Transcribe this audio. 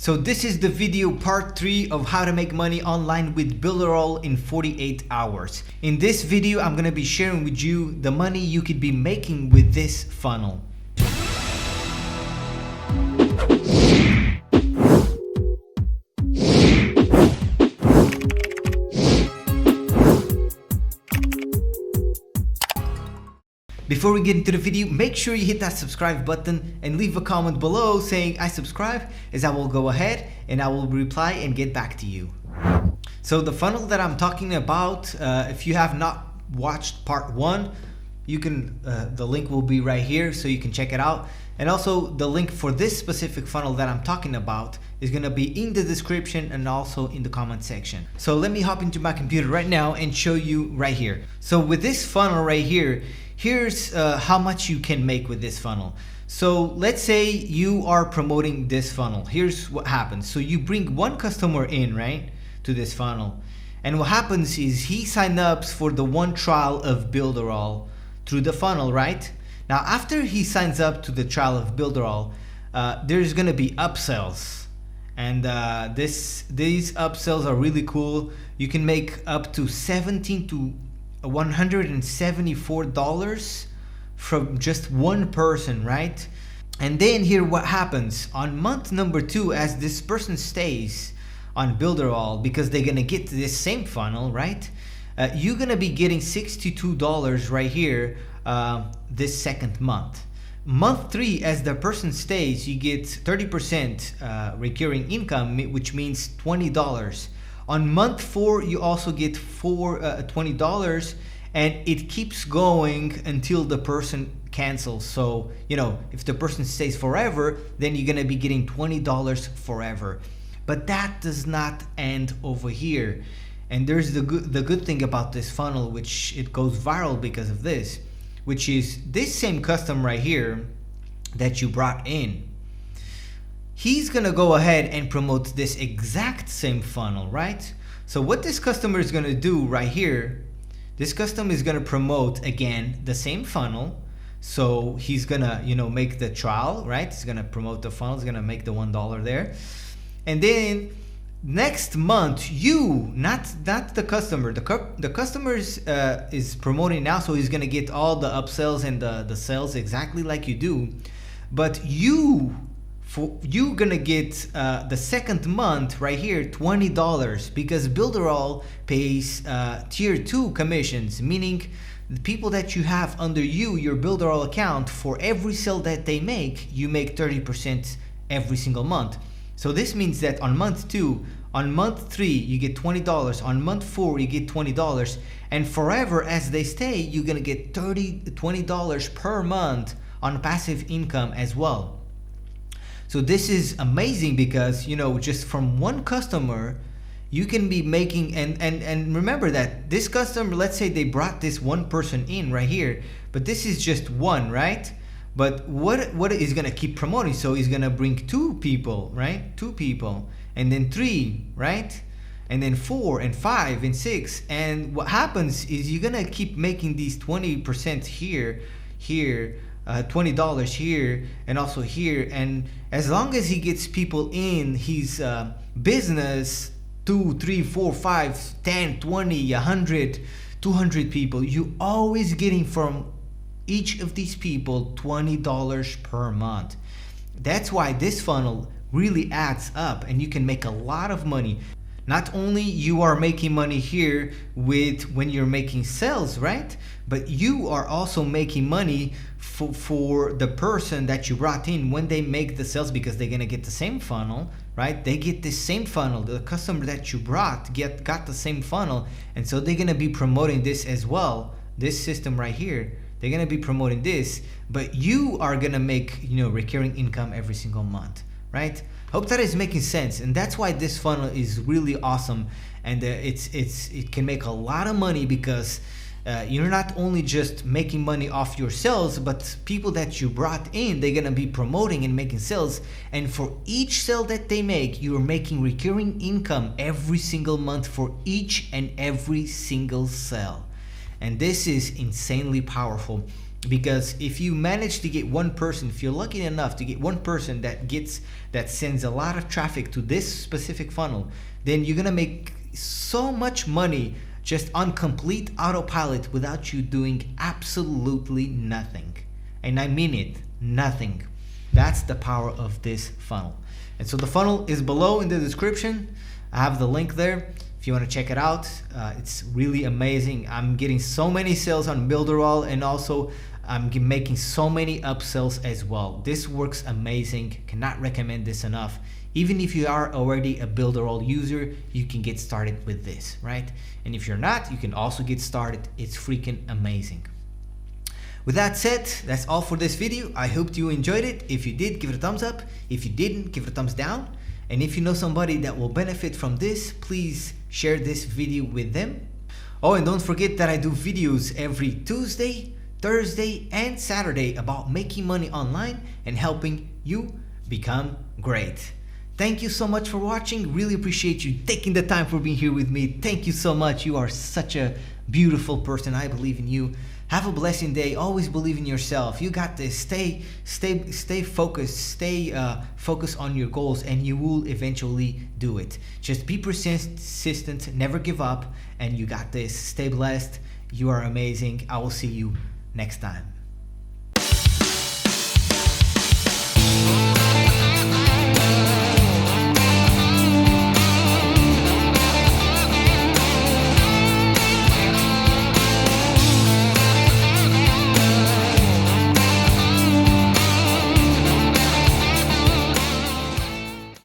So this is the video part 3 of how to make money online with Builderall in 48 hours. In this video, I'm gonna be sharing with you the money you could be making with this funnel. Before we get into the video, make sure you hit that subscribe button and leave a comment below saying I subscribe, as I will go ahead and I will reply and get back to you. So the funnel that I'm talking about, if you have not watched part 1, you can the link will be right here so you can check it out. And also the link for this specific funnel that I'm talking about is going to be in the description and also in the comment section. So let me hop into my computer right now and show you right here. So with this funnel right here, here's how much you can make with this funnel. So let's say you are promoting this funnel. Here's what happens. So you bring one customer in, right, to this funnel. And what happens is he signs up for the one trial of Builderall through the funnel, right? Now, after he signs up to the trial of Builderall, there's gonna be upsells. And these upsells are really cool. You can make up to $17 to $174 from just one person, right? And then here what happens on month number 2, as this person stays on Builderall, because they're gonna get to this same funnel, right? You're gonna be getting $62 right here this second month. Month 3, as the person stays, you get 30% recurring income, which means $20. On month 4, you also get $20, and it keeps going until the person cancels. So, you know, if the person stays forever, then you're gonna be getting $20 forever. But that does not end over here. And there's the good thing about this funnel, which it goes viral because of this, which is this same customer right here that you brought in. He's gonna go ahead and promote this exact same funnel, right? So what this customer is gonna do right here, this customer is gonna promote again the same funnel. So he's gonna, you know, make the trial, right? He's gonna promote the funnel, he's gonna make the $1 there. And then next month, you, not the customer, the customer is promoting now, so he's gonna get all the upsells and the sales exactly like you do. But you're gonna get the second month right here $20, because Builderall pays tier 2 commissions, meaning the people that you have under you, your Builderall account, for every sale that they make, you make 30% every single month. So this means that on month 2, on month 3, you get $20. On month 4, you get $20. And forever, as they stay, you're gonna get $20 per month on passive income as well. So this is amazing because, you know, just from one customer, you can be making, and remember that this customer, let's say they brought this one person in right here, but this is just one, right? But what is gonna keep promoting? So he's gonna bring 2 people, right? 2 people, and then 3, right? And then 4 and 5 and 6. And what happens is you're gonna keep making these 20% here, $20 here, and also here. And as long as he gets people in his business, 2, 3, 4, 5, 10, 20, 100, 200 people, you always getting from each of these people $20 per month. That's why this funnel really adds up, and you can make a lot of money. Not only you are making money here with when you're making sales, right? But you are also making money for the person that you brought in when they make the sales, because they're gonna get the same funnel, right? They get the same funnel. The customer that you brought got the same funnel, and so they're gonna be promoting this as well. This system right here, they're gonna be promoting this, but you are gonna make, you know, recurring income every single month, right? Hope that is making sense, and that's why this funnel is really awesome, and it can make a lot of money because you're not only just making money off your sales, but people that you brought in, they're gonna be promoting and making sales, and for each sale that they make, you're making recurring income every single month for each and every single sale. And this is insanely powerful. Because if you manage to get one person, if you're lucky enough to get one person that sends a lot of traffic to this specific funnel, then you're gonna make so much money just on complete autopilot without you doing absolutely nothing. And I mean it, nothing. That's the power of this funnel. And so the funnel is below in the description. I have the link there if you want to check it out. It's really amazing. I'm getting so many sales on Builderall, and also I'm making so many upsells as well. This works amazing. Cannot recommend this enough. Even if you are already a Builderall user, you can get started with this, right? And if you're not, you can also get started. It's freaking amazing. With that said, that's all for this video. I hope you enjoyed it. If you did, give it a thumbs up. If you didn't, give it a thumbs down. And if you know somebody that will benefit from this, please share this video with them. Oh, and don't forget that I do videos every Tuesday, Thursday, and Saturday about making money online and helping you become great. Thank you so much for watching. Really appreciate you taking the time for being here with me. Thank you so much. You are such a beautiful person. I believe in you. Have a blessing day. Always believe in yourself. You got this. Stay focused. Stay focused on your goals, and you will eventually do it. Just be persistent. Never give up. And you got this. Stay blessed. You are amazing. I will see you next time.